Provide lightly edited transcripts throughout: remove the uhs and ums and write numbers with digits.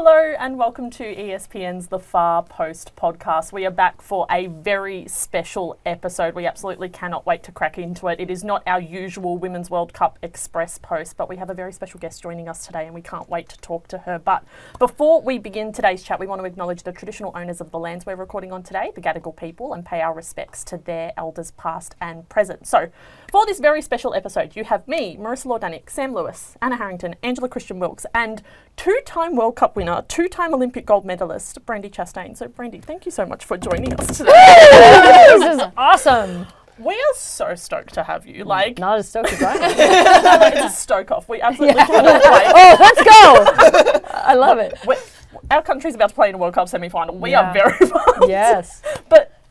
Hello and welcome to ESPN's The Far Post podcast. We are back for a very special episode. We absolutely cannot wait to crack into it. It is not our usual Women's World Cup Express post, but we have a very special guest joining us today and we can't wait to talk to her. But before we begin today's chat, we want to acknowledge the traditional owners of the lands we're recording on today, the Gadigal people, and pay our respects to their elders past and present. So for this very special episode, you have me, Marissa Lordanic, Sam Lewis, Anna Harrington, Angela Christian-Wilkes, and two-time World Cup winner, two-time Olympic gold medalist, Brandi Chastain. So, Brandi, thank you so much for joining us today. This is awesome. We are so stoked to have you. Not as stoked as I am. It's a stoke off. We absolutely cannot wait. Oh, let's go. I love it. Our country's about to play in a World Cup semi-final. We are very pumped. Yes. But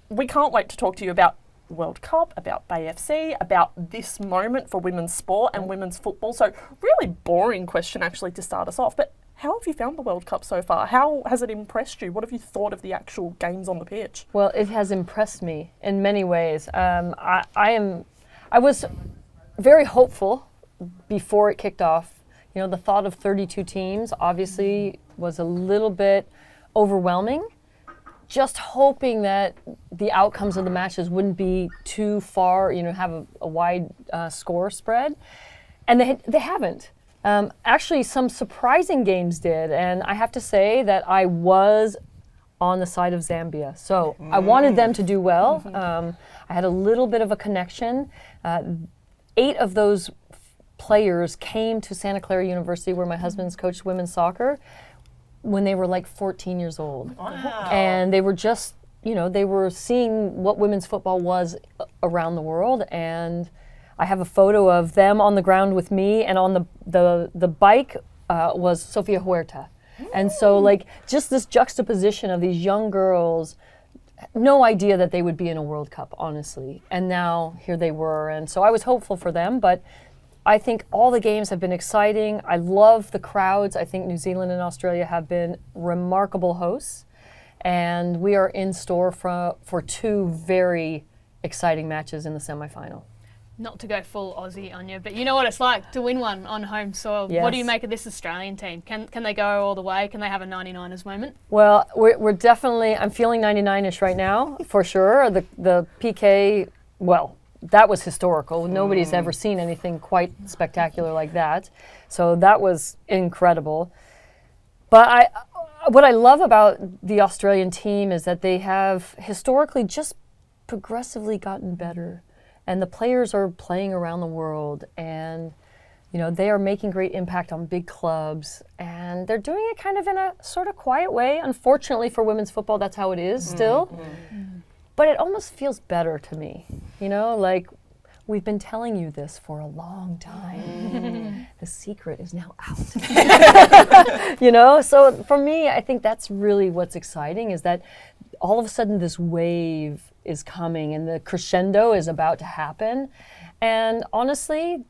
we can't wait to talk to you about World Cup, about Bay FC, about this moment for women's sport and women's football. So really boring question actually to start us off, but how have you found the World Cup so far? How has it impressed you? What have you thought of the actual games on the pitch? Well, it has impressed me in many ways. I was very hopeful before it kicked off. You know, the thought of 32 teams obviously was a little bit overwhelming. Just hoping that the outcomes of the matches wouldn't be too far, have a wide score spread. And they haven't. Actually, some surprising games did. And I have to say that I was on the side of Zambia. So I wanted them to do well. I had a little bit of a connection. 8 of those players came to Santa Clara University, where my husband's coached women's soccer, when they were like 14 years old. Wow. And they were just, they were seeing what women's football was around the world. And I have a photo of them on the ground with me, and on the bike was Sofia Huerta. And so just this juxtaposition of these young girls, no idea that they would be in a World Cup, honestly. And now here they were. And so I was hopeful for them, but I think all the games have been exciting. I love the crowds. I think New Zealand and Australia have been remarkable hosts. And we are in store for 2 very exciting matches in the semifinal. Not to go full Aussie on you, but you know what it's like to win one on home soil. Yes. What do you make of this Australian team? Can they go all the way? Can they have a 99ers moment? Well, we're definitely, I'm feeling 99-ish right now, for sure. The PK, well, that was historical. Nobody's ever seen anything quite spectacular like that. So that was incredible. But what I love about the Australian team is that they have historically just progressively gotten better. And the players are playing around the world, and they are making great impact on big clubs, and they're doing it kind of in a sort of quiet way. Unfortunately for women's football, that's how it is still. But it almost feels better to me. We've been telling you this for a long time. The secret is now out. So for me, I think that's really what's exciting, is that all of a sudden this wave is coming and the crescendo is about to happen. And honestly,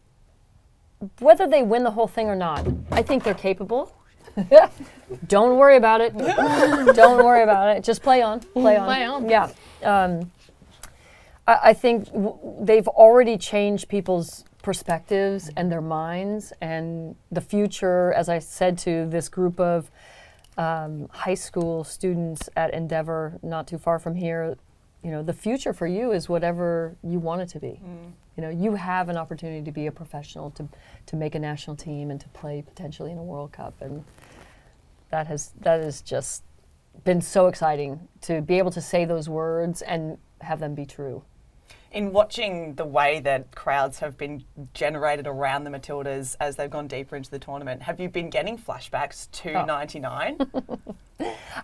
whether they win the whole thing or not, I think they're capable. Don't worry about it. Don't worry about it. Just play on. Play on. Play on. Yeah. I think they've already changed people's perspectives and their minds, and the future, as I said to this group of high school students at Endeavour, not too far from here, the future for you is whatever you want it to be. You have an opportunity to be a professional, to make a national team, and to play potentially in a World Cup, and that has just been so exciting to be able to say those words and have them be true. In watching the way that crowds have been generated around the Matildas as they've gone deeper into the tournament, have you been getting flashbacks to 99?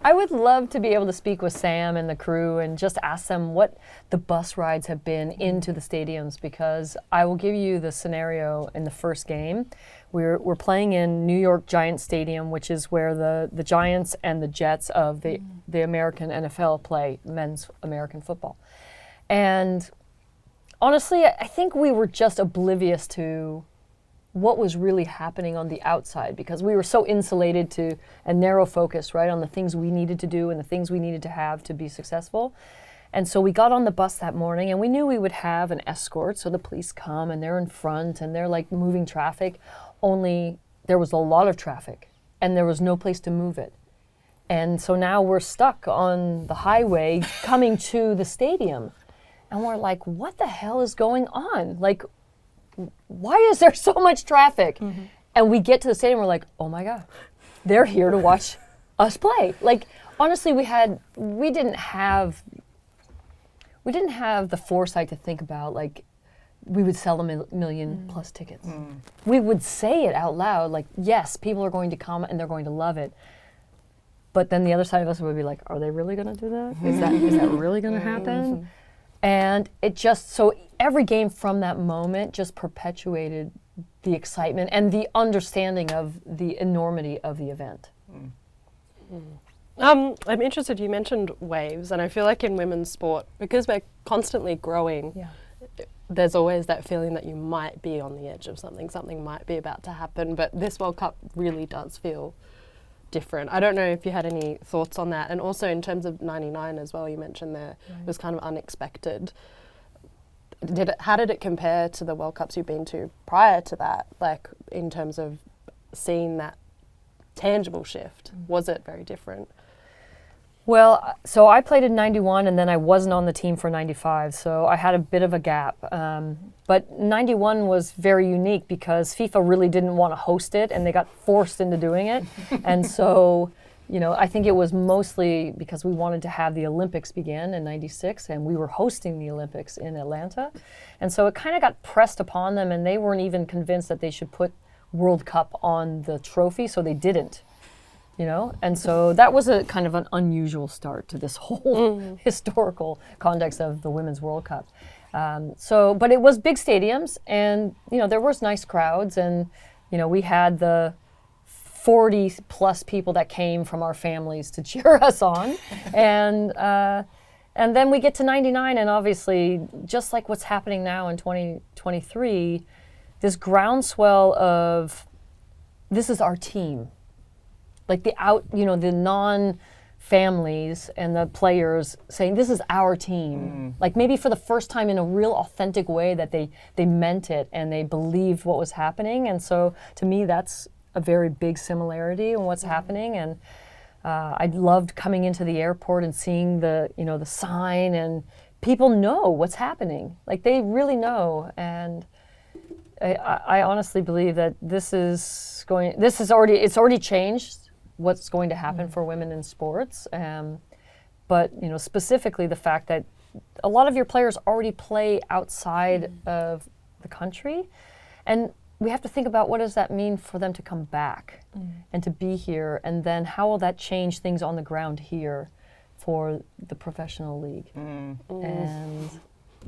I would love to be able to speak with Sam and the crew and just ask them what the bus rides have been into the stadiums, because I will give you the scenario in the first game. We're playing in New York Giants Stadium, which is where the Giants and the Jets of the American NFL play men's American football. And honestly, I think we were just oblivious to what was really happening on the outside, because we were so insulated to and narrow focused, right, on the things we needed to do and the things we needed to have to be successful. And so we got on the bus that morning, and we knew we would have an escort, so the police come and they're in front and they're moving traffic, only there was a lot of traffic. and there was no place to move it. And so now we're stuck on the highway coming to the stadium. And we're like, what the hell is going on? Like, why is there so much traffic? And we get to the stadium, we're like, oh my God, they're here to watch us play. Like, honestly, we didn't have the foresight to think about, like, we would sell a million plus tickets. We would say it out loud, like, yes, people are going to come and they're going to love it. But then the other side of us would be like, are they really going to do that? Is that really going to happen? And it just, so every game from that moment just perpetuated the excitement and the understanding of the enormity of the event. I'm interested, you mentioned waves, and I feel like in women's sport, because we're constantly growing, there's always that feeling that you might be on the edge of something might be about to happen, but this World Cup really does feel different. I don't know if you had any thoughts on that, and also in terms of 99 as well, you mentioned there, it was kind of unexpected. How did it compare to the World Cups you've been to prior to that, like in terms of seeing that tangible shift? Was it very different? Well, so I played in 91 and then I wasn't on the team for 95, so I had a bit of a gap. But 91 was very unique because FIFA really didn't want to host it and they got forced into doing it. And so, you know, I think it was mostly because we wanted to have the Olympics begin in 96 and we were hosting the Olympics in Atlanta. And so it kind of got pressed upon them and they weren't even convinced that they should put World Cup on the trophy, so they didn't. You know, and so that was a kind of an unusual start to this whole historical context of the Women's World Cup. But it was big stadiums, and you know there was nice crowds, and you know we had the 40 plus people that came from our families to cheer us on, and then we get to 99, and obviously just like what's happening now in 2023, this groundswell of this is our team. Like the non-families and the players saying, this is our team. Like maybe for the first time in a real authentic way that they meant it and they believed what was happening. And so to me, that's a very big similarity in what's happening. And I loved coming into the airport and seeing the sign, and people know what's happening. Like they really know. And I honestly believe that it's already changed what's going to happen for women in sports. But you know, specifically the fact that a lot of your players already play outside of the country, and we have to think about what does that mean for them to come back and to be here, and then how will that change things on the ground here for the professional league. And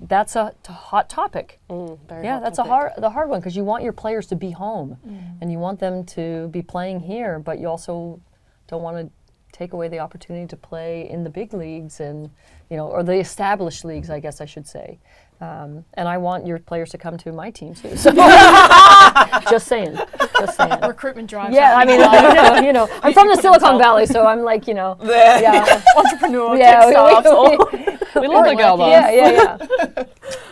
that's a hot topic. That's the hard one, because you want your players to be home and you want them to be playing here, but you also don't want to take away the opportunity to play in the big leagues and or the established leagues, I guess I should say. And I want your players to come to my team too. So just saying. Recruitment drive. Yeah, I mean, I'm from the Silicon Valley, so I'm like, entrepreneur, tech staff. We love the girl boss.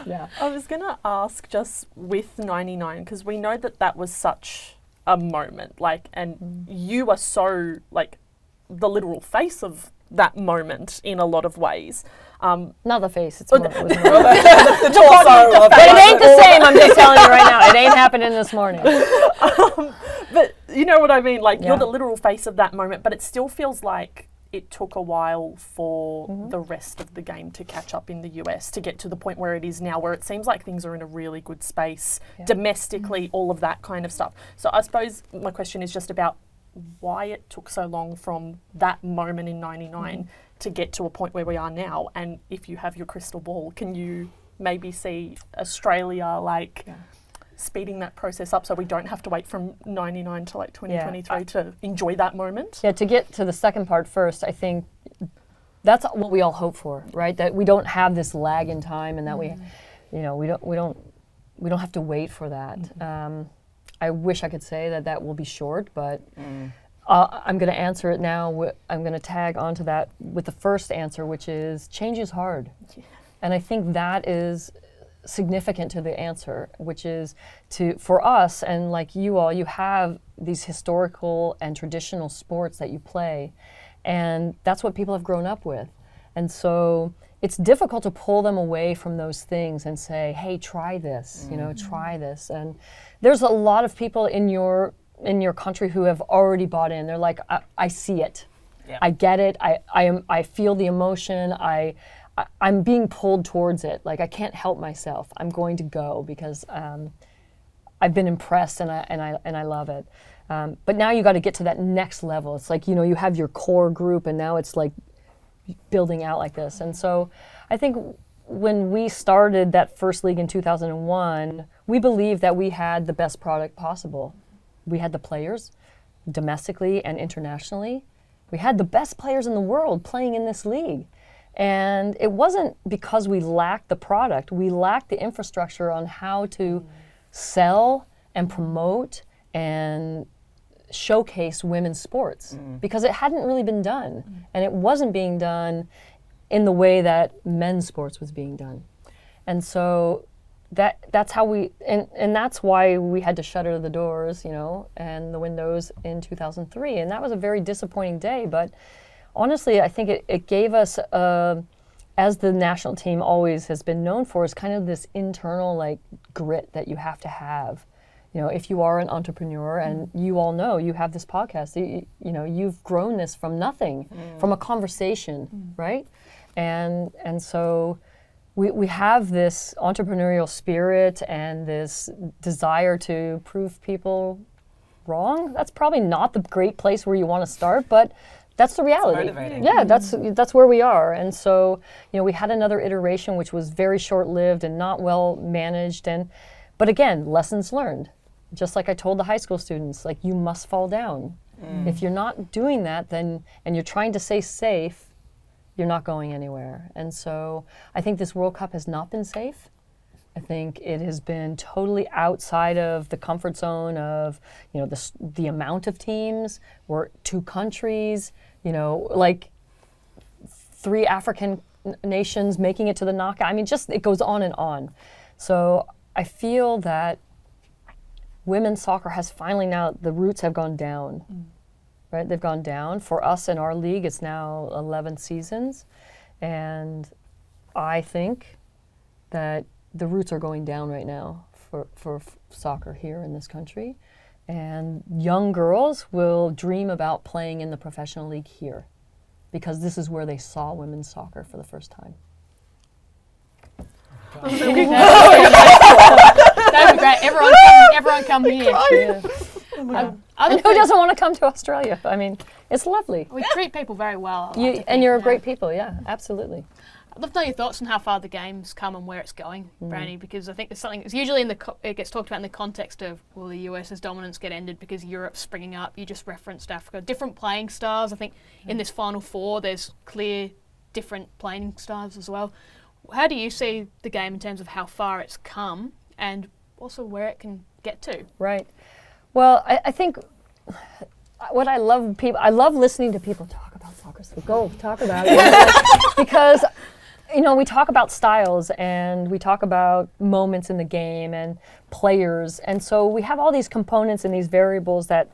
Yeah. I was going to ask, just with 99, because we know that was such a moment, and you are so, the literal face of that moment in a lot of ways. Not the face, it's more, the torso. But it ain't the same, I'm just telling you right now. It ain't happening this morning. But you know what I mean? You're the literal face of that moment, but it still feels like it took a while for the rest of the game to catch up in the US to get to the point where it is now, where it seems like things are in a really good space domestically, all of that kind of stuff. So I suppose my question is just about why it took so long from that moment in 99 to get to a point where we are now. And if you have your crystal ball, can you maybe see Australia speeding that process up so we don't have to wait from 99 to 2023 to enjoy that moment? Yeah, to get to the second part first, I think that's what we all hope for, right? That we don't have this lag in time, and that we don't have to wait for that. I wish I could say that will be short, but I'm going to answer it now. I'm going to tag onto that with the first answer, which is change is hard. Yeah. And I think that is significant to the answer, which is for us, and like you all, you have these historical and traditional sports that you play, and that's what people have grown up with. And so it's difficult to pull them away from those things and say, hey, try this, try this. And there's a lot of people in your country who have already bought in. They're like, I see it. Yeah. I get it. I feel the emotion. I'm being pulled towards it. Like, I can't help myself. I'm going to go because I've been impressed and I love it. But now you got to get to that next level. It's like, you have your core group, and now it's like building out like this. And so I think when we started that first league in 2001, we believed that we had the best product possible. We had the players domestically and internationally. We had the best players in the world playing in this league. And it wasn't because we lacked the product. We lacked the infrastructure on how to sell and promote and showcase women's sports because it hadn't really been done. And it wasn't being done in the way that men's sports was being done. And so that's how and that's why we had to shutter the doors, and the windows in 2003. And that was a very disappointing day, but honestly, I think it gave us, as the national team always has been known for, is kind of this internal grit that you have to have. If you are an entrepreneur, and you all know you have this podcast, you've grown this from nothing, from a conversation, right? And so we have this entrepreneurial spirit and this desire to prove people wrong. That's probably not the great place where you want to start, but that's the reality. It's motivating. Yeah, that's where we are. And so, we had another iteration which was very short-lived and not well managed. But again, lessons learned. Just like I told the high school students, you must fall down. If you're not doing that, and you're trying to stay safe, you're not going anywhere. And so I think this World Cup has not been safe. I think it has been totally outside of the comfort zone of, the amount of teams. We're 2 countries, 3 African nations making it to the knockout. I mean, it goes on and on. So I feel that women's soccer has finally now, the roots have gone down, right? They've gone down. For us in our league, it's now 11 seasons. And I think that the roots are going down right now for soccer here in this country. And young girls will dream about playing in the professional league here because this is where they saw women's soccer for the first time. That'd be great. Everyone come here. Yeah. And who doesn't want to come to Australia? I mean, it's lovely. We treat people very well. And you're a great people, yeah, absolutely. I'd love to know your thoughts on how far the game's come and where it's going, Brandi, because I think there's something that's usually it gets talked about in the context of, will the US's dominance get ended because Europe's springing up? You just referenced Africa. Different playing styles. I think in this Final Four, there's clear different playing styles as well. How do you see the game in terms of how far it's come and also where it can get to? Right. Well, I think what I love listening to people talk about soccer. So go talk about it. Because, we talk about styles and we talk about moments in the game and players. And so we have all these components and these variables that,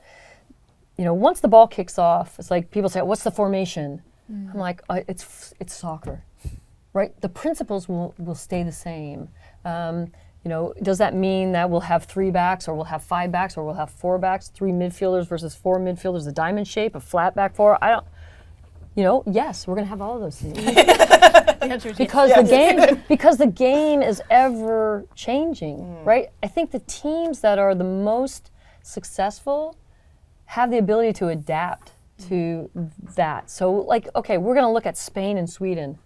once the ball kicks off, it's like people say, what's the formation? I'm like, it's soccer. Right, the principles will stay the same. Does that mean that we'll have 3 backs, or we'll have 5 backs, or we'll have 4 backs, 3 midfielders versus 4 midfielders, a diamond shape, a flat back 4? Yes, we're going to have all of those things. because the game is ever changing, right? I think the teams that are the most successful have the ability to adapt to that. So, okay, we're going to look at Spain and Sweden.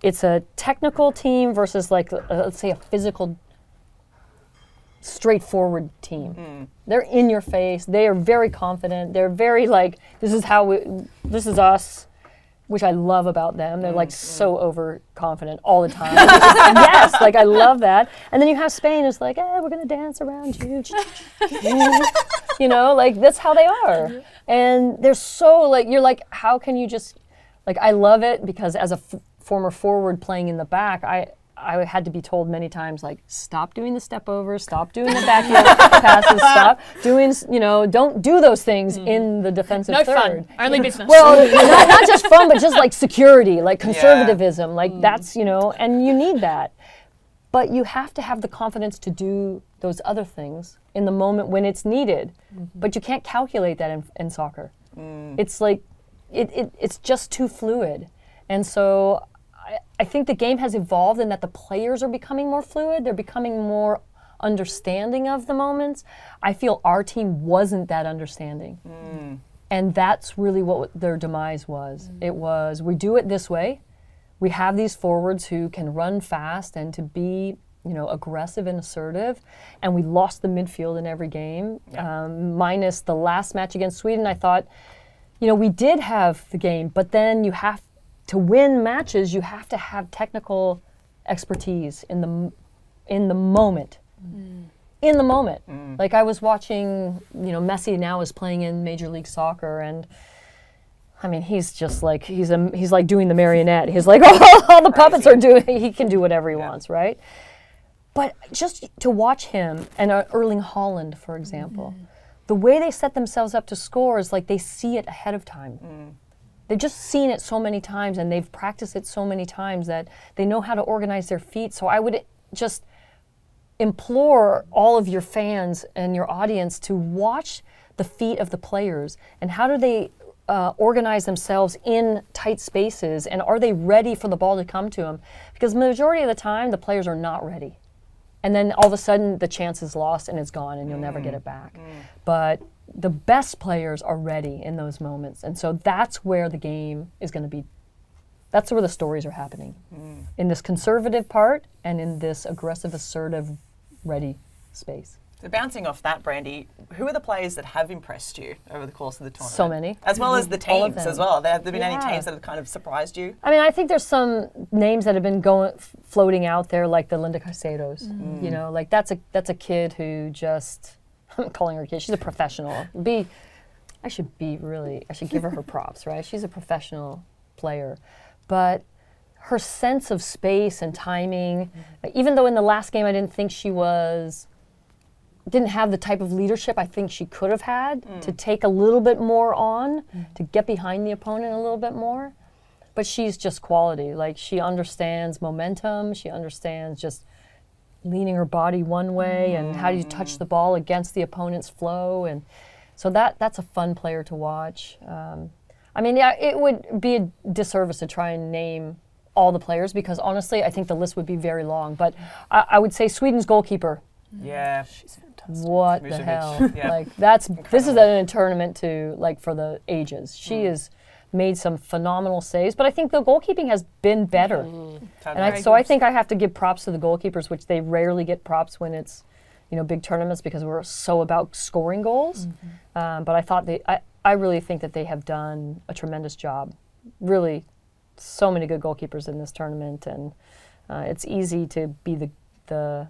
It's a technical team versus let's say a physical, straightforward team. They're in your face. They are very confident. They're very this is us, which I love about them. They're so overconfident all the time. Yes, I love that. And then you have Spain. It's we're gonna dance around you. That's how they are. And they're so you're how can you just I love it because as a former forward playing in the back, I had to be told many times, like, stop doing the step over, stop doing the backhand passes, stop doing, don't do those things in the defensive No third. fun, only business. Well, not just fun, but just like security, like conservatism, like that's, and you need that. But you have to have the confidence to do those other things in the moment when it's needed. But you can't calculate that in soccer. It's like, it's just too fluid. And so I think the game has evolved in that the players are becoming more fluid. They're becoming more understanding of the moments. I feel our team wasn't that understanding. And that's really what their demise was. It was, we do it this way. We have these forwards who can run fast and to be, aggressive and assertive. And we lost the midfield in every game. Minus the last match against Sweden, I thought, we did have the game, but then you have to win matches, you have to have technical expertise in the moment. In the moment. Like I was watching, Messi now is playing in Major League Soccer, and I mean, he's just like, he's like doing the marionette. He's like, all the puppets are doing, he can do whatever he wants, right? But just to watch him and Erling Haaland, for example, the way they set themselves up to score is like they see it ahead of time. They've just seen it so many times and they've practiced it so many times that they know how to organize their feet. So I would just implore all of your fans and your audience to watch the feet of the players and how do they organize themselves in tight spaces, and are they ready for the ball to come to them? Because the majority of the time, the players are not ready. And then all of a sudden, the chance is lost and it's gone and you'll never get it back. But the best players are ready in those moments. And so that's where the game is going to be. That's where the stories are happening. In this conservative part and in this aggressive, assertive, ready space. So bouncing off that, Brandi, who are the players that have impressed you over the course of the tournament? So many. As well as the All of teams them. as well. Have there been any teams that have kind of surprised you? I mean, I think there's some names that have been floating out there, like the Linda Caicedos. Like that's a kid who just, I'm calling her a kid, she's a professional. I should give her props, right? She's a professional player. But her sense of space and timing, even though in the last game I didn't think she didn't have the type of leadership I think she could have had to take a little bit more on, to get behind the opponent a little bit more. But she's just quality. Like, she understands momentum. She understands just leaning her body one way and how do you touch the ball against the opponent's flow. And so that's a fun player to watch. It would be a disservice to try and name all the players because honestly, I think the list would be very long. But I would say Sweden's goalkeeper. Yeah, she's fantastic. What the hell? Yeah. Like this is a tournament for the ages. She has made some phenomenal saves, but I think the goalkeeping has been better. And I think I have to give props to the goalkeepers, which they rarely get props when it's, big tournaments because we're so about scoring goals. But I really think that they have done a tremendous job. Really, so many good goalkeepers in this tournament, and it's easy to be the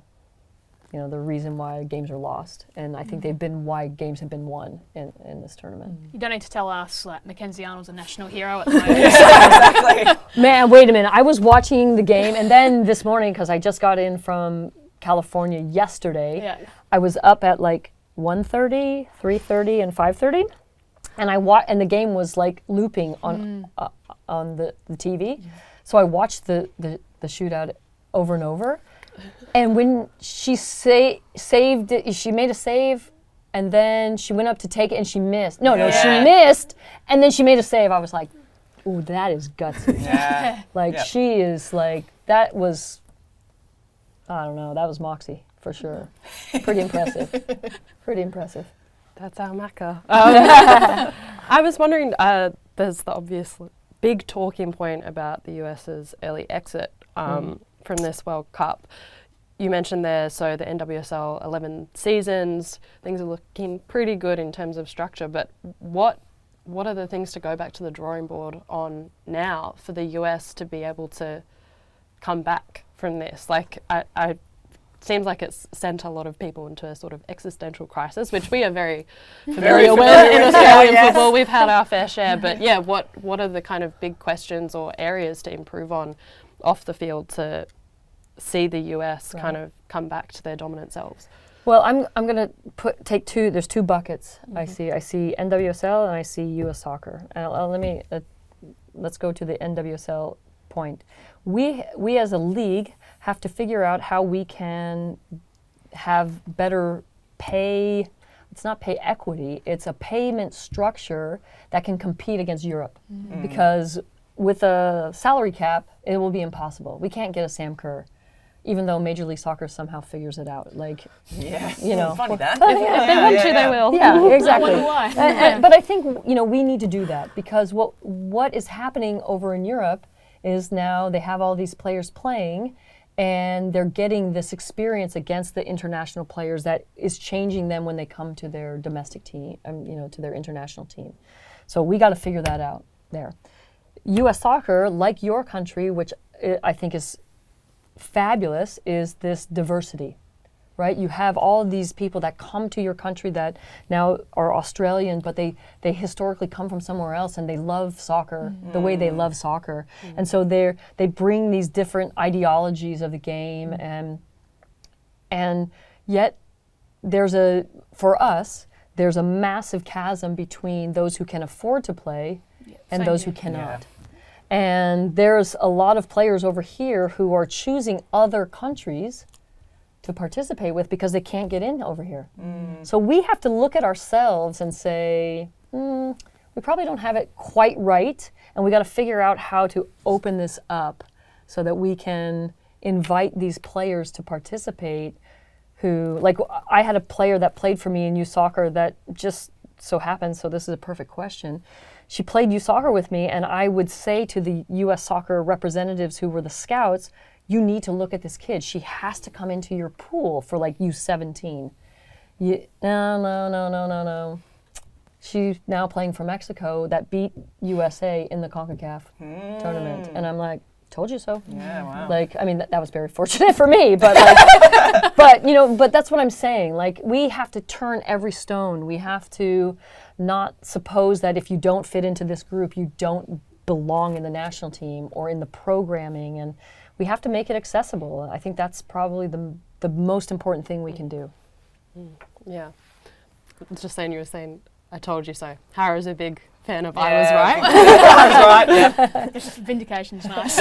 reason why games are lost. And I think they've been why games have been won in this tournament. You don't need to tell us, like, Mackenzie Arnold's a national hero at the moment. Exactly. Man, wait a minute. I was watching the game, and then this morning, because I just got in from California yesterday, I was up at like 1:30, 3:30, and 5:30, and and the game was like looping on the TV. So I watched the shootout over and over. And when she saved it, she made a save, and then she went up to take it, and she missed. No, she missed, and then she made a save. I was like, ooh, that is gutsy. She is like, that was, I don't know, that was moxie, for sure. Pretty impressive. Pretty impressive. That's our Macca. I was wondering, there's the obvious big talking point about the US's early exit from this World Cup. You mentioned there, so the NWSL 11 seasons, things are looking pretty good in terms of structure, but what are the things to go back to the drawing board on now for the US to be able to come back from this? Like, I seems like it's sent a lot of people into a sort of existential crisis, which we are very familiar with in Australian football. We've had our fair share, but what are the kind of big questions or areas to improve on off the field to see the US kind of come back to their dominant selves? Well, I'm going to take two. There's two buckets. I see NWSL and I see U.S. Soccer. Let's go to the NWSL point. We as a league have to figure out how we can have better pay. It's not pay equity. It's a payment structure that can compete against Europe. Because with a salary cap, it will be impossible. We can't get a Sam Kerr, even though Major League Soccer somehow figures it out. Like, you know, funny that. If they want to, they will. Yeah, exactly. I wonder why. But I think, you know, we need to do that, because what is happening over in Europe is now they have all these players playing, and they're getting this experience against the international players that is changing them when they come to their domestic team, you know, to their international team. So we got to figure that out there. U.S. Soccer, like your country, which I think is fabulous, is this diversity, right? You have all of these people that come to your country that now are Australian, but they historically come from somewhere else, and they love soccer the way they love soccer. And so they bring these different ideologies of the game, and yet for us, there's a massive chasm between those who can afford to play and those who cannot. And there's a lot of players over here who are choosing other countries to participate with because they can't get in over here. So we have to look at ourselves and say, we probably don't have it quite right, and we got to figure out how to open this up so that we can invite these players to participate who, like, I had a player that played for me in youth soccer that just so happened, so this is a perfect question. She played youth soccer with me, and I would say to the U.S. Soccer representatives who were the scouts, you need to look at this kid. She has to come into your pool for like U17. No. She's now playing for Mexico that beat USA in the CONCACAF tournament. And I'm like, told you so. Yeah, wow. Like, I mean, that was very fortunate for me, but like, but that's what I'm saying. Like, we have to turn every stone. We have to not suppose that if you don't fit into this group, you don't belong in the national team or in the programming, and we have to make it accessible. I think that's probably the most important thing we can do. Yeah. Just saying, you were saying, I told you so. Hara's a big fan of I Was Right. I was right, yeah. Vindication's nice.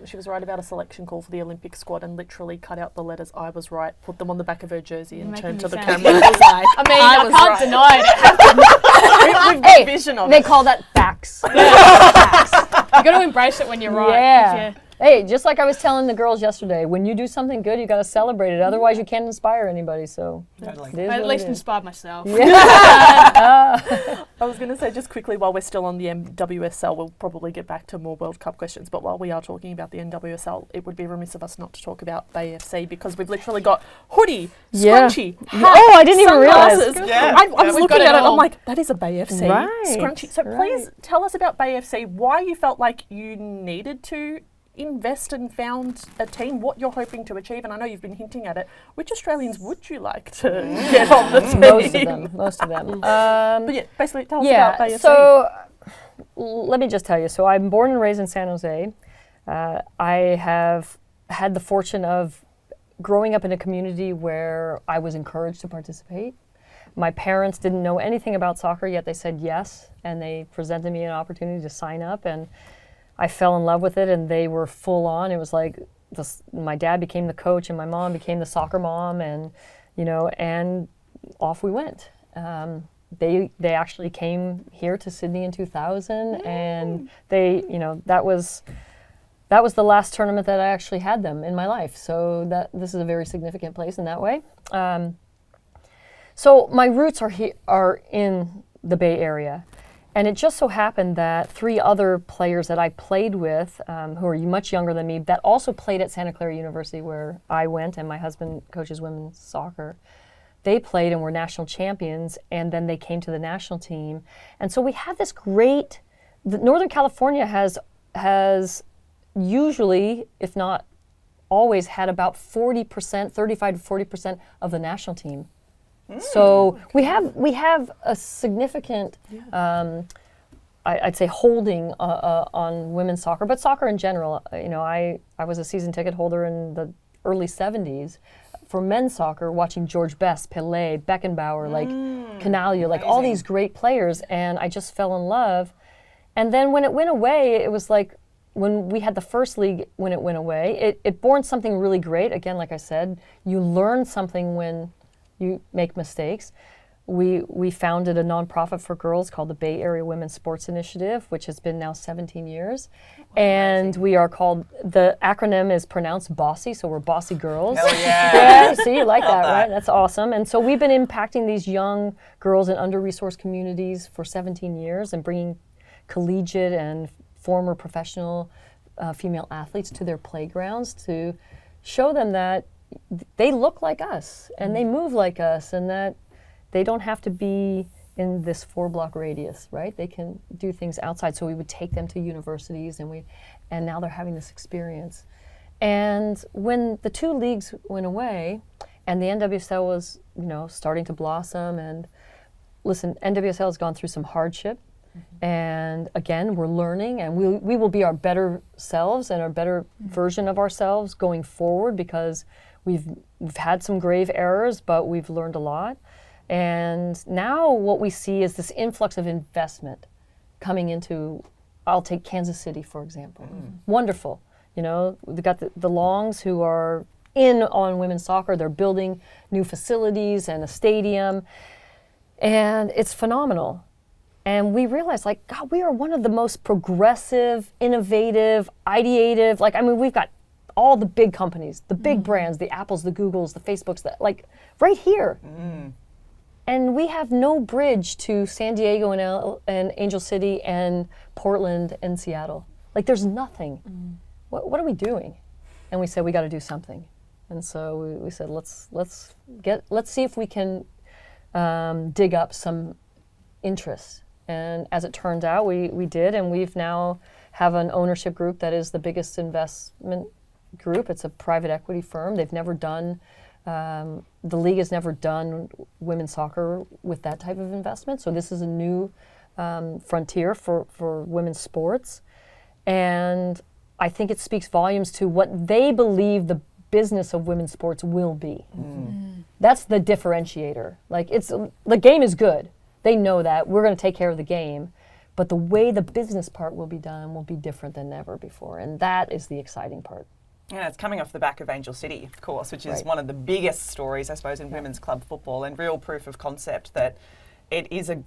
She was right about a selection call for the Olympic squad and literally cut out the letters "I was right," put them on the back of her jersey, and turned to the camera and was like, I can't deny it. "We've got vision of They it." call that facts. You got to embrace it when you're right. Yeah. Hey, just like I was telling the girls yesterday, when you do something good, you got to celebrate it. Otherwise, you can't inspire anybody. So, Totally. it is I at what least it is. inspired myself. I was going to say, just quickly, while we're still on the NWSL, we'll probably get back to more World Cup questions, but while we are talking about the NWSL, it would be remiss of us not to talk about Bay FC, because we've literally got hoodie, scrunchie, hat, I didn't even realize. sunglasses. Yeah. I was We've looking got it at it, I'm all. like, that is a Bay FC Right. scrunchie. So please tell us about Bay FC, why you felt like you needed to invest and found a team, what you're hoping to achieve, and I know you've been hinting at it. Which Australians would you like to get on the team? Most of them. But yeah, basically tell us about Bay FC. So let me just tell you. So I'm born and raised in San Jose. I have had the fortune of growing up in a community where I was encouraged to participate. My parents didn't know anything about soccer, yet they said yes, and they presented me an opportunity to sign up, and I fell in love with it, and they were full on. It was like my dad became the coach, and my mom became the soccer mom, and and off we went. They actually came here to Sydney in 2000, and they that was the last tournament that I actually had them in my life. So this is a very significant place in that way. So my roots are in the Bay Area. And it just so happened that 3 other players that I played with, who are much younger than me, that also played at Santa Clara University where I went, and my husband coaches women's soccer, they played and were national champions, and then they came to the national team. And so we have this Northern California has usually, if not always, had about 40%, 35 to 40% of the national team. So we have a significant I'd say holding on women's soccer, but soccer in general. I was a season ticket holder in the early 70s for men's soccer, watching George Best, Pelé, Beckenbauer, like Canalia, like all these great players, and I just fell in love. And then when it went away, it was like when we had the first league, when it went away, it born something really great. Again, like I said, you learn something when you make mistakes. We founded a nonprofit for girls called the Bay Area Women's Sports Initiative, which has been now 17 years. And we are called, the acronym is pronounced BOSSY, so we're Bossy Girls. Hell yeah. Yeah, see, you like that, right? That's awesome. And so we've been impacting these young girls in under-resourced communities for 17 years and bringing collegiate and former professional female athletes to their playgrounds to show them that they look like us and they move like us and that they don't have to be in this 4-block radius, right? They can do things outside. So we would take them to universities, and now they're having this experience. And when the 2 leagues went away, and the NWSL was, starting to blossom, and listen, NWSL has gone through some hardship, and again, we're learning, and we will be our better selves and our better version of ourselves going forward because we've had some grave errors, but we've learned a lot. And now what we see is this influx of investment coming into, I'll take Kansas City, for example. Wonderful. We've got the Longs who are in on women's soccer. They're building new facilities and a stadium. And it's phenomenal. And we realize, God, we are one of the most progressive, innovative, ideative, we've got all the big companies, the big brands, the Apples, the Googles, the Facebooks, right here. And we have no bridge to San Diego and Angel City and Portland and Seattle. There's nothing. What are we doing? And we said we got to do something. And so we said let's see if we can dig up some interest. And as it turned out, we did, and we've now have an ownership group that is the biggest investment group. It's a private equity firm. They've never done. The league has never done women's soccer with that type of investment, so this is a new frontier for women's sports. And I think it speaks volumes to what they believe the business of women's sports will be. That's the differentiator. The game is good. They know that. We're going to take care of the game. But the way the business part will be done will be different than ever before, and that is the exciting part. Yeah, it's coming off the back of Angel City, of course, which is one of the biggest stories, I suppose, in women's club football, and real proof of concept that it is and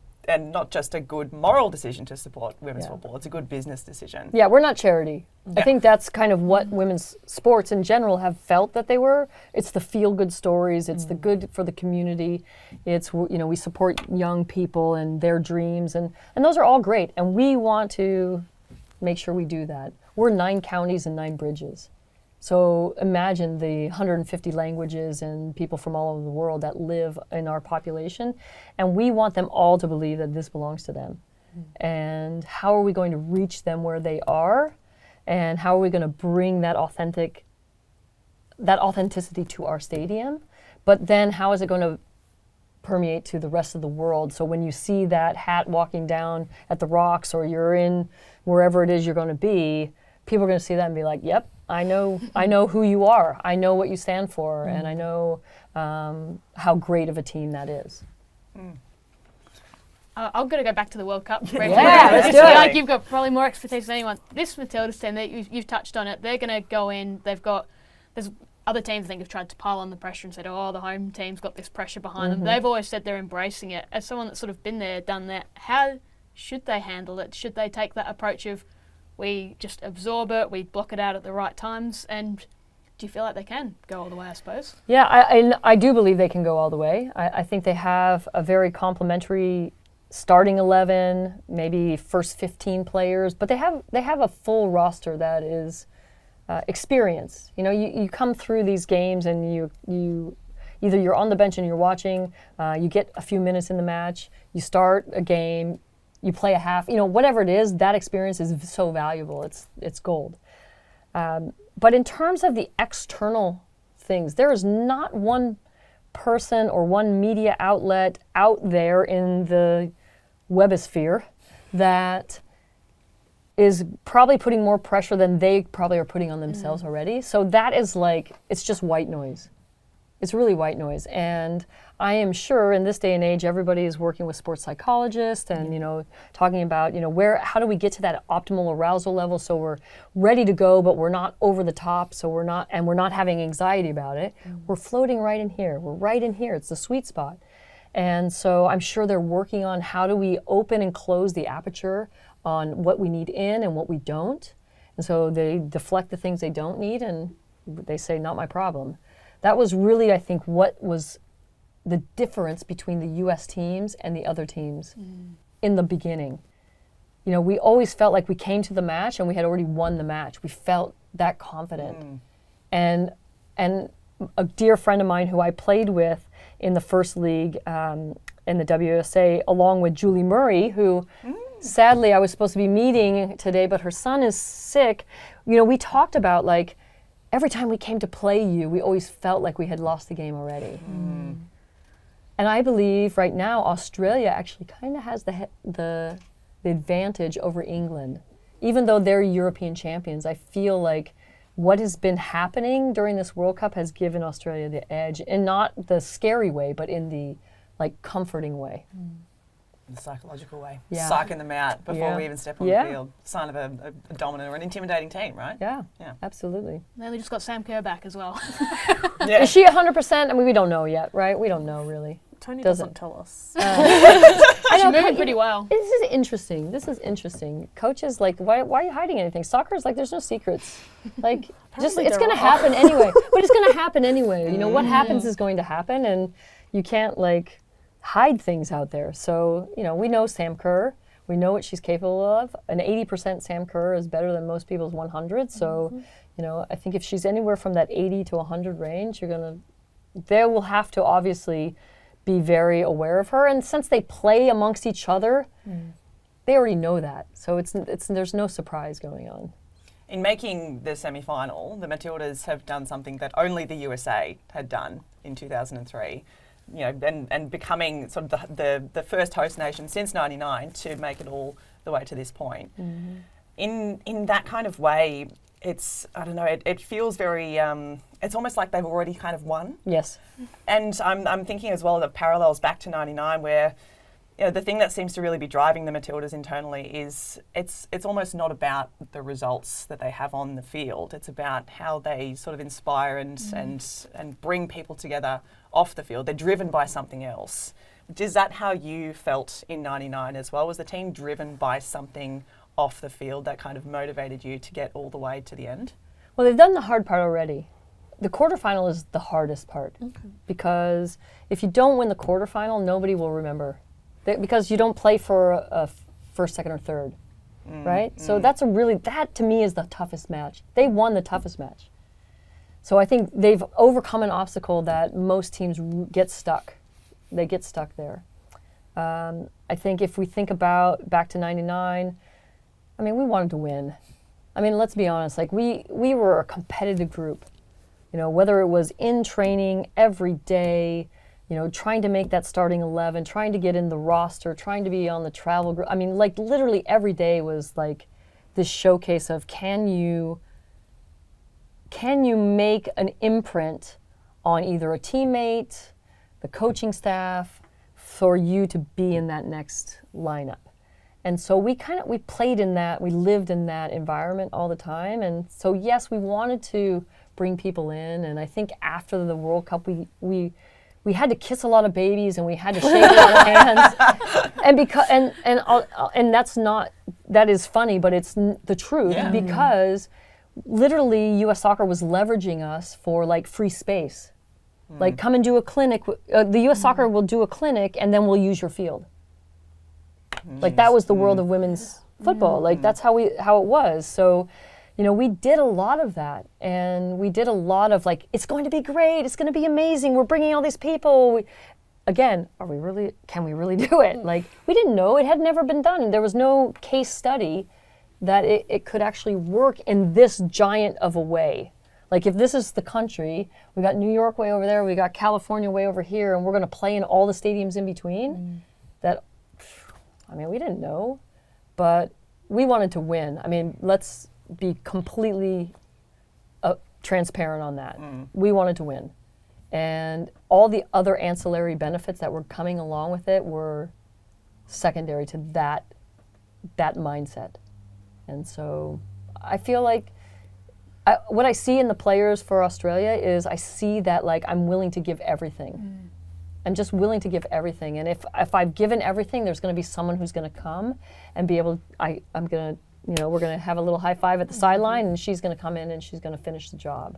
not just a good moral decision to support women's football, it's a good business decision. Yeah, we're not charity. I think that's kind of what women's sports in general have felt that they were. It's the feel-good stories, it's the good for the community, it's, we support young people and their dreams, and those are all great, and we want to make sure we do that. We're 9 counties and 9 bridges. So imagine the 150 languages and people from all over the world that live in our population, and we want them all to believe that this belongs to them. And how are we going to reach them where they are, and how are we going to bring that authenticity to our stadium? But then how is it going to permeate to the rest of the world? So when you see that hat walking down at the Rocks, or you're in wherever it is you're going to be, people are going to see that and be like, yep, I know who you are. I know what you stand for, and I know how great of a team that is. I'm going to go back to the World Cup. Yeah, let's do it. You've got probably more expertise than anyone. This Matildas team, you've touched on it. They're going to go in. There's other teams I think have tried to pile on the pressure and said, oh, the home team's got this pressure behind them. They've always said they're embracing it. As someone that's sort of been there, done that, how should they handle it? Should they take that approach of, we just absorb it, we block it out at the right times, and do you feel like they can go all the way, I suppose? Yeah, I do believe they can go all the way. I think they have a very complementary starting 11, maybe first 15 players, but they have a full roster that is experienced. You come through these games and you either you're on the bench and you're watching, you get a few minutes in the match, you start a game, you play a half, whatever it is, that experience is so valuable. It's gold. But in terms of the external things, there is not one person or one media outlet out there in the webosphere that is probably putting more pressure than they probably are putting on themselves already. So that is like, it's just white noise. It's really white noise. And I am sure in this day and age, everybody is working with sports psychologists and, you know, talking about, you know, how do we get to that optimal arousal level so we're ready to go, but we're not over the top, so we're not having anxiety about it. We're floating right in here. We're right in here. It's the sweet spot. And so I'm sure they're working on how do we open and close the aperture on what we need in and what we don't. And so they deflect the things they don't need and they say, not my problem. That was really, I think, what was the difference between the U.S. teams and the other teams in the beginning. You know, we always felt like we came to the match and we had already won the match. We felt that confident. And a dear friend of mine who I played with in the first league in the WSA, along with Julie Murray, who sadly I was supposed to be meeting today, but her son is sick. You know, we talked about like, every time we came to play you, we always felt like we had lost the game already. And I believe right now Australia actually kind of has the advantage over England. Even though they're European champions, I feel like what has been happening during this World Cup has given Australia the edge, and not the scary way, but in the like comforting way. The psychological way. Yeah. Psyching them out before we even step on the field. Sign of a dominant or an intimidating team, right? Yeah, absolutely. And then we just got Sam Kerr back as well. Is she 100%? I mean, we don't know yet, right? We don't know really. Tony doesn't tell us. She's moving pretty well. This is interesting. Coaches, like, why are you hiding anything? Soccer is like, there's no secrets. Like, just it's going to happen anyway. But it's going to happen anyway. You know, what happens is going to happen, and you can't, like, hide things out there. So, you know, we know Sam Kerr. We know what she's capable of. An 80% Sam Kerr is better than most people's 100. So, you know, I think if she's anywhere from that 80 to 100 range, they will have to obviously be very aware of her. And since they play amongst each other, they already know that. So there's no surprise going on. In making the semi-final, the Matildas have done something that only the USA had done in 2003. You know, and becoming sort of the first host nation since '99 to make it all the way to this point. In that kind of way, it's, I don't know, it feels very, it's almost like they've already kind of won. Yes. And I'm thinking as well of parallels back to '99 where, you know, the thing that seems to really be driving the Matildas internally is it's almost not about the results that they have on the field. It's about how they sort of inspire and bring people together off the field. They're driven by something else. Is that how you felt in '99 as well? Was the team driven by something off the field that kind of motivated you to get all the way to the end? Well, they've done the hard part already. The quarterfinal is the hardest part because if you don't win the quarterfinal, nobody will remember. Because you don't play for a first, second, or third, right? So that to me is the toughest match. They won the toughest match. So I think they've overcome an obstacle that most teams get stuck. They get stuck there. I think if we think about back to '99, I mean, we wanted to win. I mean, let's be honest, like we were a competitive group. You know, whether it was in training every day, you know, trying to make that starting 11, trying to get in the roster, trying to be on the travel group. I mean, like literally every day was like this showcase of can you make an imprint on either a teammate, the coaching staff, for you to be in that next lineup. And so we played in that, we lived in that environment all the time. And so yes, we wanted to bring people in. And I think after the World Cup, we had to kiss a lot of babies and we had to shake a lot of hands. And that is funny, but it's the truth because literally U.S. Soccer was leveraging us for like free space. Like come and do a clinic. The U.S. Soccer will do a clinic and then we'll use your field. Like that was the world of women's football. Like that's how it was. So, you know, we did a lot of that, and we did a lot of like, it's going to be great, it's going to be amazing, we're bringing all these people. Can we really do it? Like, we didn't know, it had never been done. There was no case study that it could actually work in this giant of a way. Like if this is the country, we got New York way over there, we got California way over here, and we're going to play in all the stadiums in between. We didn't know, but we wanted to win. I mean, let's be completely transparent on that. We wanted to win. And all the other ancillary benefits that were coming along with it were secondary to that mindset. And so I feel like what I see in the players for Australia is I see that, like, I'm willing to give everything. I'm just willing to give everything. And if I've given everything, there's going to be someone who's going to come and be able, I'm going to, we're going to have a little high five at the sideline, and she's going to come in and she's going to finish the job.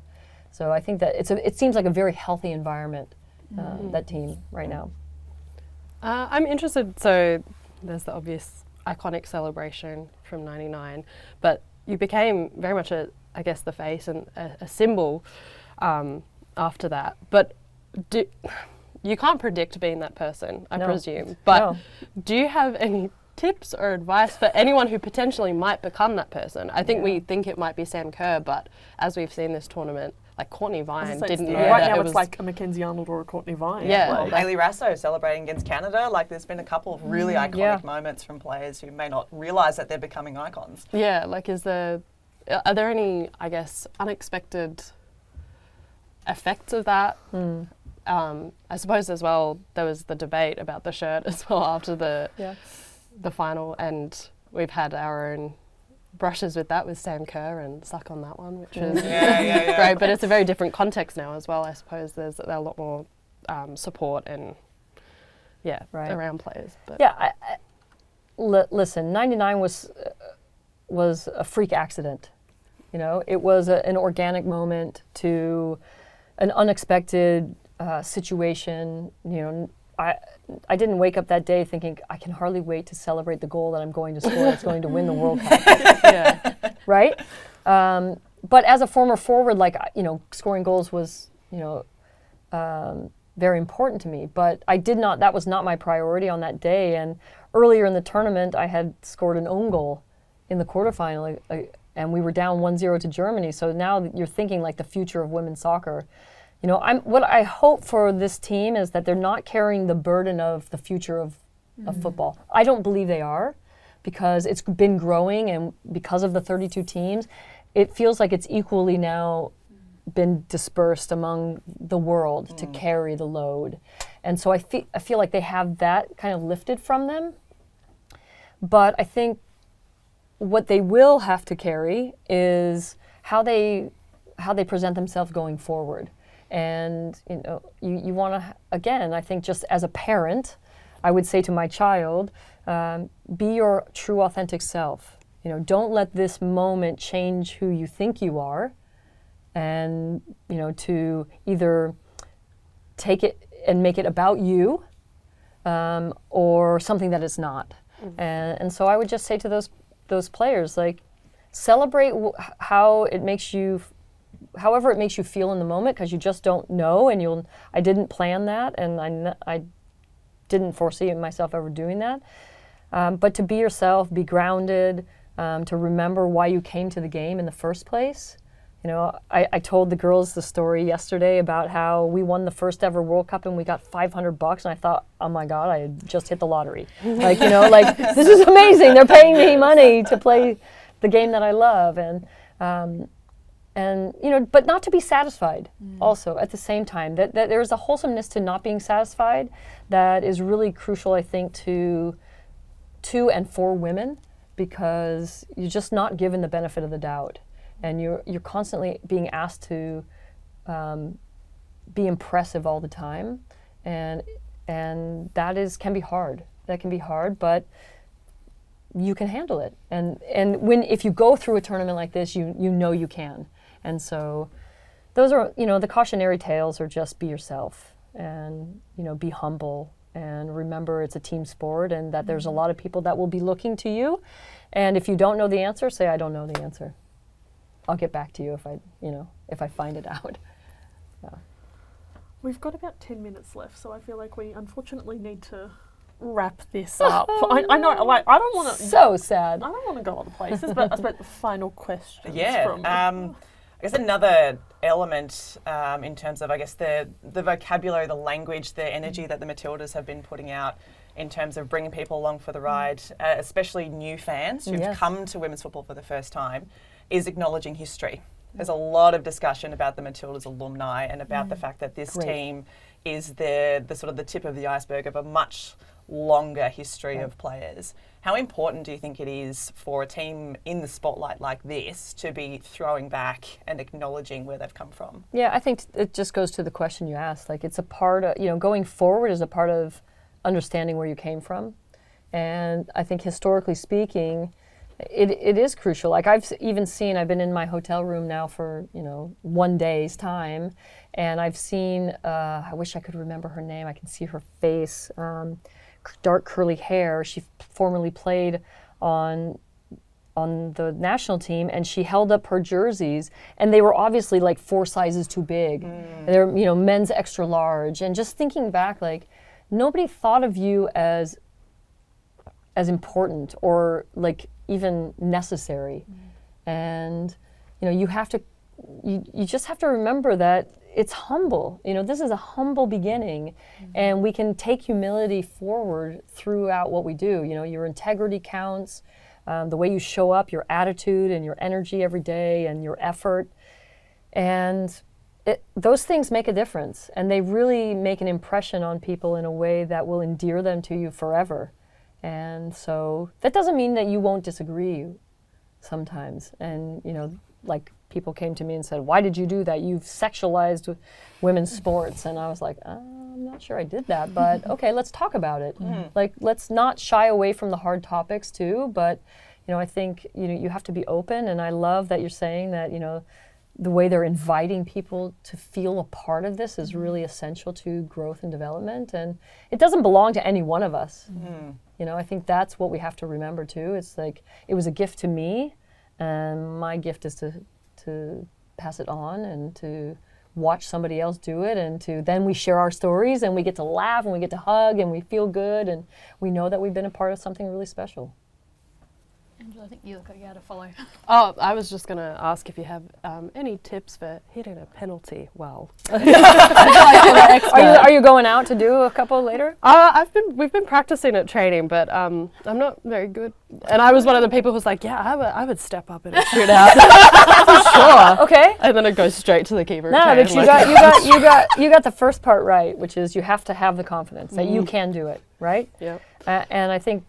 So I think that it seems like a very healthy environment, that team right now. I'm interested, so there's the obvious iconic celebration from '99, but you became very much I guess the face and a symbol after that. But you can't predict being that person, I presume. But do you have any tips or advice for anyone who potentially might become that person? I think we think it might be Sam Kerr, but as we've seen this tournament, like Courtney Vine didn't know right that now it it's was like a Mackenzie Arnold or a Courtney Vine. Yeah. Well, Hayley Rasso celebrating against Canada. Like, there's been a couple of really iconic moments from players who may not realise that they're becoming icons. Yeah, like are there any, I guess, unexpected effects of that? I suppose as well there was the debate about the shirt as well after the final, and we've had our own brushes with that with Sam Kerr and Suck on that one, which is great, but it's a very different context now as well. I suppose there's a lot more support and around players. But listen, 99 was a freak accident. It was an organic moment to an unexpected situation. I didn't wake up that day thinking I can hardly wait to celebrate the goal that I'm going to score that's going to win the World Cup. Right? But as a former forward, like, scoring goals was, very important to me. But that was not my priority on that day. And earlier in the tournament, I had scored an own goal in the quarterfinal, and we were down 1-0 to Germany. So now you're thinking like the future of women's soccer. What I hope for this team is that they're not carrying the burden of the future of football. I don't believe they are, because it's been growing, and because of the 32 teams, it feels like it's equally now been dispersed among the world to carry the load. And so I feel like they have that kind of lifted from them. But I think what they will have to carry is how they present themselves going forward. And you want to, again, I think just as a parent, I would say to my child, be your true authentic self. Don't let this moment change who you think you are, and to either take it and make it about you, or something that it's not. And so I would just say to those players, like, celebrate how it makes you. However it makes you feel in the moment, because you just don't know, and I didn't plan that, and I didn't foresee myself ever doing that. But to be yourself, be grounded, to remember why you came to the game in the first place. I told the girls the story yesterday about how we won the first ever World Cup and we got $500, and I thought, oh my God, I had just hit the lottery. Like, this is amazing. They're paying me money to play the game that I love, but not to be satisfied also at the same time. That there's a wholesomeness to not being satisfied that is really crucial, I think, to and for women, because you're just not given the benefit of the doubt. And you're constantly being asked to be impressive all the time. And that can be hard. That can be hard, but you can handle it. And if you go through a tournament like this, you know you can. And so those are, the cautionary tales are just be yourself, and, be humble, and remember it's a team sport, and that there's a lot of people that will be looking to you. And if you don't know the answer, say, I don't know the answer. I'll get back to you if I find it out. Yeah. We've got about 10 minutes left, so I feel like we unfortunately need to wrap this up. I know, like, I don't want to. So sad. I don't want to go other places, but I suppose the final question. I guess another element in terms of, I guess, the vocabulary, the language, the energy that the Matildas have been putting out in terms of bringing people along for the ride, especially new fans who've come to women's football for the first time, is acknowledging history. There's a lot of discussion about the Matildas alumni and about the fact that this team is the sort of the tip of the iceberg of a much longer history of players. How important do you think it is for a team in the spotlight like this to be throwing back and acknowledging where they've come from? Yeah, I think it just goes to the question you asked. Like, it's a part of, going forward is a part of understanding where you came from. And I think historically speaking, it is crucial. Like, I've even seen, I've been in my hotel room now for, 1 day's time, and I've seen, I wish I could remember her name, I can see her face, dark curly hair. She formerly played on the national team, and she held up her jerseys, and they were obviously like 4 sizes too big. They're men's extra large. And just thinking back, like, nobody thought of you as important or like even necessary. And you just have to remember that it's humble. This is a humble beginning, and we can take humility forward throughout what we do. Your integrity counts, the way you show up, your attitude and your energy every day and your effort. And those things make a difference, and they really make an impression on people in a way that will endear them to you forever. And so that doesn't mean that you won't disagree sometimes. And, like, people came to me and said, "Why did you do that? You've sexualized women's sports." And I was like, I'm not sure I did that, but okay, let's talk about it. Like, let's not shy away from the hard topics too, but, I think, you have to be open. And I love that you're saying that, the way they're inviting people to feel a part of this is really essential to growth and development. And it doesn't belong to any one of us. I think that's what we have to remember too. It's like, it was a gift to me, and my gift is to pass it on and to watch somebody else do it, and then we share our stories, and we get to laugh, and we get to hug, and we feel good, and we know that we've been a part of something really special. Angela, I think you look like you had to follow. Oh, I was just going to ask if you have any tips for hitting a penalty well. Are you going out to do a couple later? We've been practicing at training, but I'm not very good. And I was one of the people who's like, I would step up in a shootout. For sure. Okay. And then it goes straight to the keeper. No, but you got the first part right, which is you have to have the confidence that you can do it, right? Yeah. And I think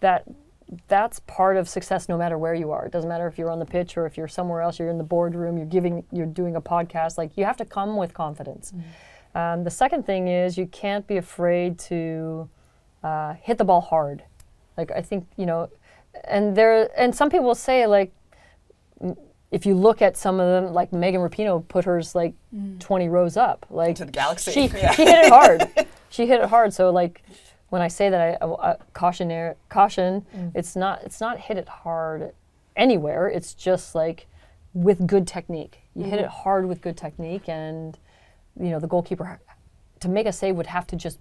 that's part of success no matter where you are. It doesn't matter if you're on the pitch or if you're somewhere else, you're in the boardroom, you're doing a podcast. Like, you have to come with confidence. The second thing is you can't be afraid to hit the ball hard. Like, I think, and some people will say, like, if you look at some of them, like Megan Rapinoe put hers like 20 rows up. Like, to the galaxy. She hit it hard. She hit it hard. So, like, when I say that, caution, it's not hit it hard anywhere. It's just like with good technique. You hit it hard with good technique, and the goalkeeper, to make a save, would have to just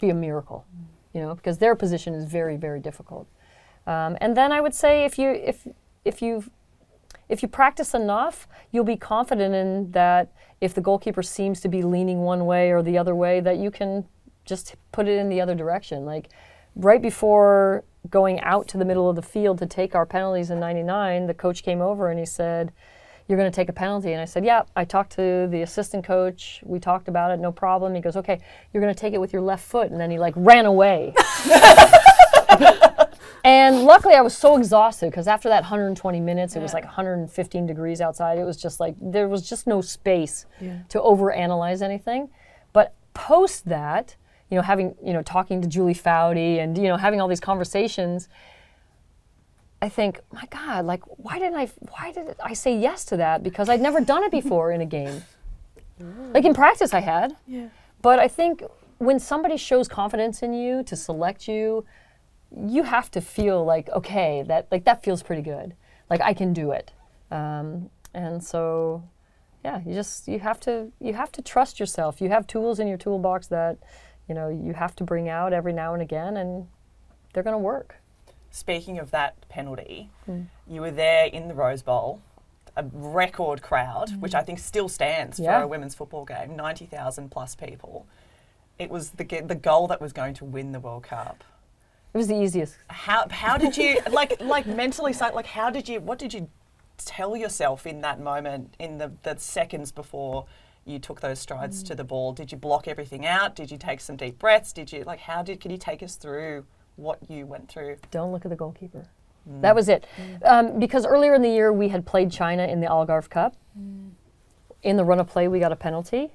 be a miracle, because their position is very, very difficult. And then I would say if you practice enough, you'll be confident in that. If the goalkeeper seems to be leaning one way or the other way, that you can just put it in the other direction. Like, right before going out to the middle of the field to take our penalties in '99, the coach came over and he said, "You're going to take a penalty." And I said, "Yeah." I talked to the assistant coach. We talked about it, no problem. He goes, "Okay, you're going to take it with your left foot." And then he like ran away. And luckily I was so exhausted, because after that 120 minutes, it was like 115 degrees outside. It was just like, there was just no space to overanalyze anything. But post that, having, talking to Julie Foudy and, having all these conversations, I think, my God, like, why did I say yes to that? Because I'd never done it before in a game. Like, in practice I had. Yeah. But I think when somebody shows confidence in you to select you, you have to feel like, okay, that feels pretty good. Like, I can do it. And so, yeah, you have to trust yourself. You have tools in your toolbox that, you have to bring out every now and again, and they're going to work. Speaking of that penalty, you were there in the Rose Bowl, a record crowd, which I think still stands for a women's football game, 90,000 plus people. it was the goal that was going to win the World Cup. It was the easiest. How did you like mentally? Like what did you tell yourself in that moment, in the seconds before you took those strides to the ball? Did you block everything out? Did you take some deep breaths? Did you can you take us through what you went through? Don't look at the goalkeeper. That was it. Because earlier in the year we had played China in the Algarve Cup. In the run of play we got a penalty.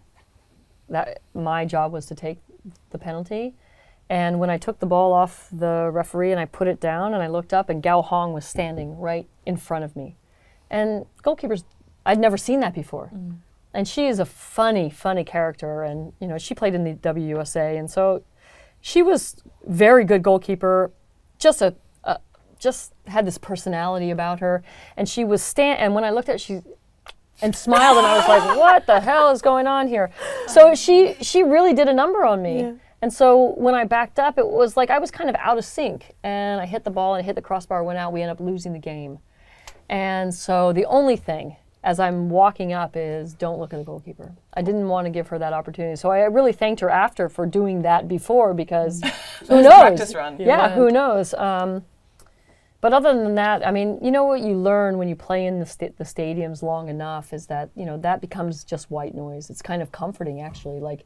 That my job was to take the penalty. And when I took the ball off the referee and I put it down and I looked up and Gao Hong was standing right in front of me. And goalkeepers, I'd never seen that before. And she is a funny character, and she played in the WUSA, and so she was very good goalkeeper, just had this personality about her. And she was and when I looked at her, and smiled, and I was like, what the hell is going on here? So she really did a number on me. Yeah. And so when I backed up, it was like I was kind of out of sync, and I hit the ball and it hit the crossbar, went out, we ended up losing the game. And so the only thing as I'm walking up is don't look at the goalkeeper. I didn't want to give her that opportunity. So I really thanked her after for doing that before, because who knows? Practice run. Yeah, who knows? But other than that, I mean, what you learn when you play in the stadiums long enough is that, that becomes just white noise. It's kind of comforting, actually. Like,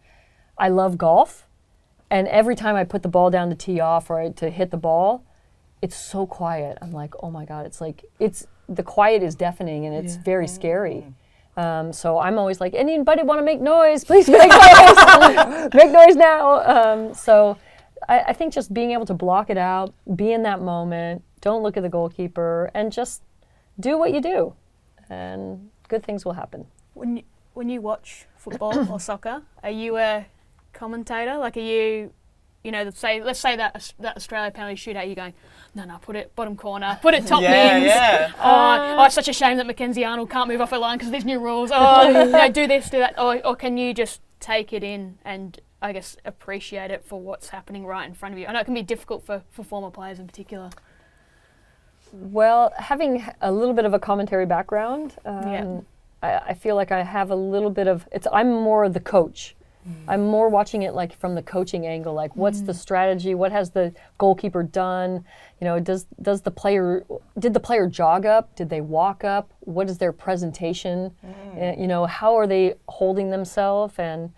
I love golf, and every time I put the ball down to tee off or to hit the ball, it's so quiet. I'm like, oh my God, the quiet is deafening, and it's very scary. So I'm always like, anybody want to make noise? Please make noise. Make noise now. So I think just being able to block it out, be in that moment, don't look at the goalkeeper, and just do what you do, and good things will happen. When you watch football or soccer, are you a commentator? Like, are you, let's say that Australia penalty shootout, you're going, no, put it bottom corner, put it top bins. Yeah. Oh, it's such a shame that Mackenzie Arnold can't move off her line because of these new rules. Oh, do this, do that. Or can you just take it in and, I guess, appreciate it for what's happening right in front of you? I know it can be difficult for former players in particular. Well, having a little bit of a commentary background, I feel like I have a little bit of, I'm more the coach. I'm more watching it like from the coaching angle, like what's the strategy, what has the goalkeeper done, did the player jog up, did they walk up, what is their presentation, how are they holding themselves, and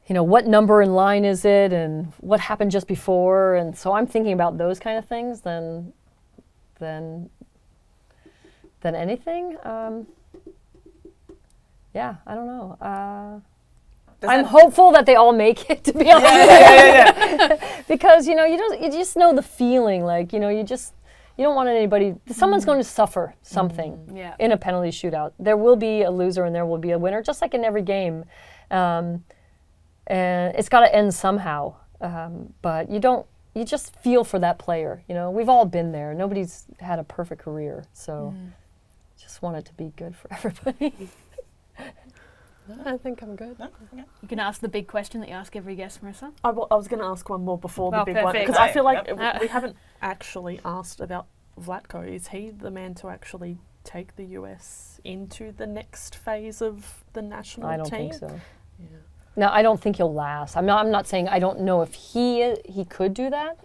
what number in line is it, and what happened just before. And so I'm thinking about those kind of things than anything. I don't know. I'm hopeful that they all make it, to be honest. Yeah. Because you just know the feeling. Like you don't want anybody. Someone's going to suffer something in a penalty shootout. There will be a loser and there will be a winner, just like in every game. And it's got to end somehow. But you just feel for that player. We've all been there. Nobody's had a perfect career, so just want it to be good for everybody. I think I'm good. No? Okay. You can ask the big question that you ask every guest, Marissa. I was going to ask one more before the big one, perfect. because I feel like we haven't actually asked about Vlatko. Is he the man to actually take the US into the next phase of the national team? I don't think so. Yeah. No, I don't think he'll last. I'm not saying I don't know if he could do that.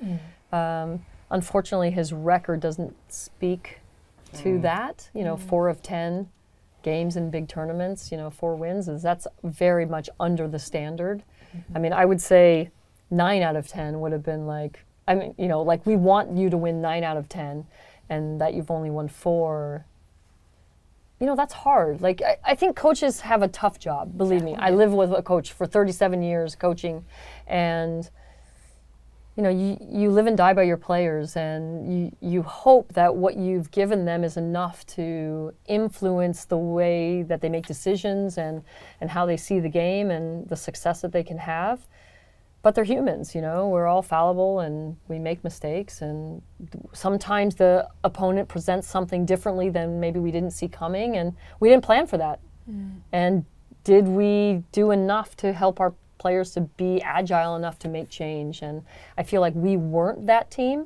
Unfortunately, his record doesn't speak to that. 4 of 10 games in big tournaments, 4 wins, that's very much under the standard. I mean, I would say 9 out of 10 would have been like, we want you to win 9 out of 10, and that you've only won 4. That's hard. Like, I think coaches have a tough job, believe me. I live with a coach for 37 years coaching, and you live and die by your players, and you hope that what you've given them is enough to influence the way that they make decisions and how they see the game and the success that they can have. But they're humans, we're all fallible and we make mistakes, and sometimes the opponent presents something differently than maybe we didn't see coming, and we didn't plan for that. And did we do enough to help our players to be agile enough to make change? And I feel like we weren't that team.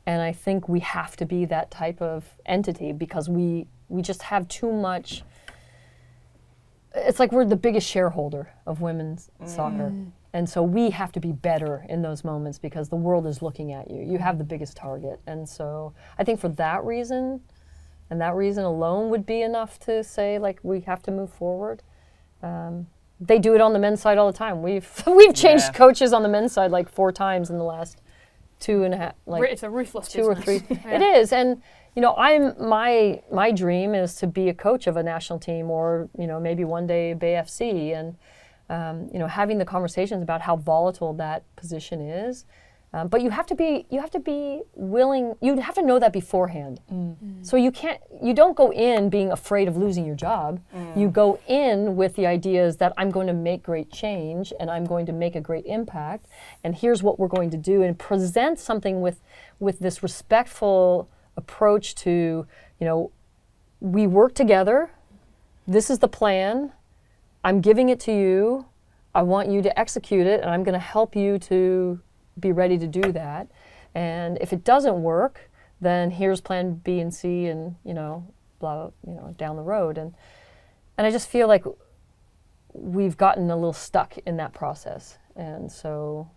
And I think we have to be that type of entity, because we just have too much it's like we're the biggest shareholder of women's soccer. And so we have to be better in those moments because the world is looking at you. You have the biggest target. And so I think for that reason, and that reason alone would be enough to say, like, we have to move forward. They do it on the men's side all the time. We've changed coaches on the men's side like 4 times in the last 2.5, like It's a ruthless 2 or business. 3. It is, and you know, my dream is to be a coach of a national team, or you know, maybe one day Bay FC, and you know, having the conversations about how volatile that position is. But you have to be willing. You have to know that beforehand. So you don't go in being afraid of losing your job. You go in with the ideas that I'm going to make great change and I'm going to make a great impact. And here's what we're going to do, and present something with this respectful approach to, you know, we work together. This is the plan. I'm giving it to you. I want you to execute it, and I'm going to help you to be ready to do that. And if it doesn't work, then here's plan B and C, and you know, blah, you know, down the road. And I just feel like we've gotten a little stuck in that process. And so,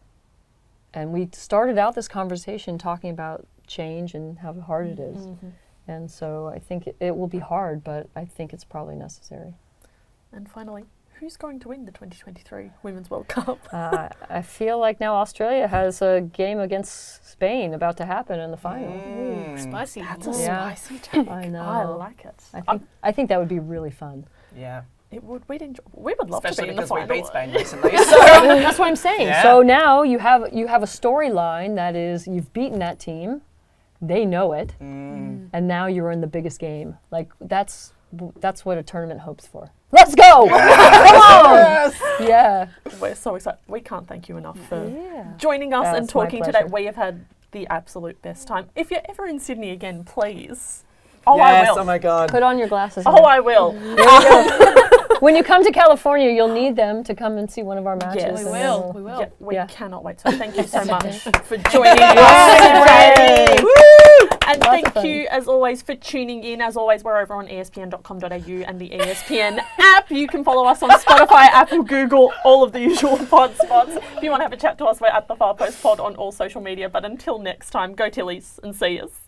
and we started out this conversation talking about change and how hard it is. And so I think it will be hard, but I think it's probably necessary. And finally, who's going to win the 2023 Women's World Cup? I feel like now Australia has a game against Spain about to happen in the final. Spicy. That's a Yeah. spicy take. I know. I like it. I think that would be really fun. Yeah. It would. We would love Especially to be in the because we final. beat Spain recently. That's what I'm saying. Yeah. So now you have a storyline that is you've beaten that team, they know it, and now you're in the biggest game. Like that's what a tournament hopes for. Let's go! Come on! Yeah. We're so excited. We can't thank you enough for Yeah. joining us and That's my talking today. pleasure. We have had the absolute best time. If you're ever in Sydney again, please. Oh, Yes, I will. oh my God. Put on your glasses. Oh, I will. When you come to California, you'll need them to come and see one of our matches. Yes. We and will. then We will. Yeah, we Yeah. cannot wait. So thank you so much for joining us Yay! today. And Lots of thank fun. you, as always, for tuning in. As always, we're over on espn.com.au and the ESPN app. You can follow us on Spotify, Apple, Google, all of the usual pod spots. If you want to have a chat to us, we're at the Far Post Pod on all social media. But until next time, go Tillies and see us.